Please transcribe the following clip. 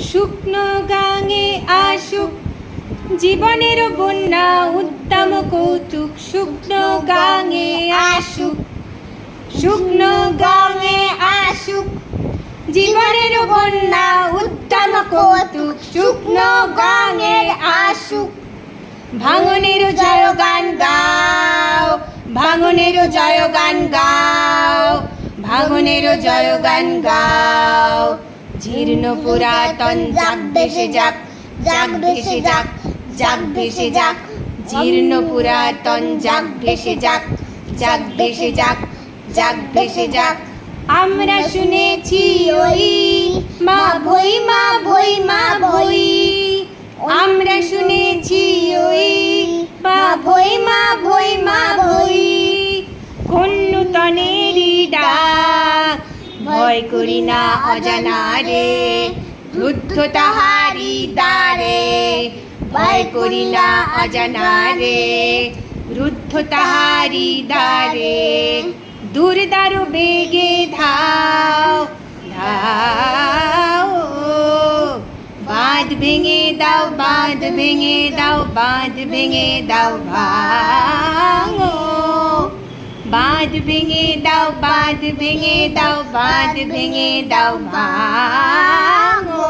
শুকনো গাঙে আসুক জীবনের বন্যা উদ্দাম কৌতুক। শুকনো গাঙে আসুক, শুকনো গাঙে আসুক জীবনের বন্যা উদ্দাম কৌতুক। শুকনো গাঙে আসুক, ভাঙনের জয়গান গাও, ভাঙনের জয়গান গাও, ভাঙনের জয়গান গাও। জীর্ণ পুরাতন যাক ভেসে যাক, যাক ভেসে যাক, যাক ভেসে যাক। জীর্ণ পুরাতন যাক ভেসে যাক, যাক ভেসে যাক, যাক ভেসে যাক। আমরা শুনেছি ওই মা ভই, মা ভই, মা ভই। আমরা শুনেছি ওই মা ভই, মা ভই, মা ভই। কোন নূতনেরই ডাক, ভয় করি না অজানা রে, রুদ্ধ তাহারি দ্বারে। ভয় করি না অজানা রে, রুদ্ধ তাহারি দ্বারে। দূর দারু বেগে ধাও, ধাও। বাঁধ ভেঙে দাও, বাঁধ ভেঙে দাও, বাঁধ ভেঙে দাও, ভাঙো। বাঁধ ভেঙে দাও, বাঁধ ভেঙে দাও, বাঁধ ভেঙে দাও, ভাঙো।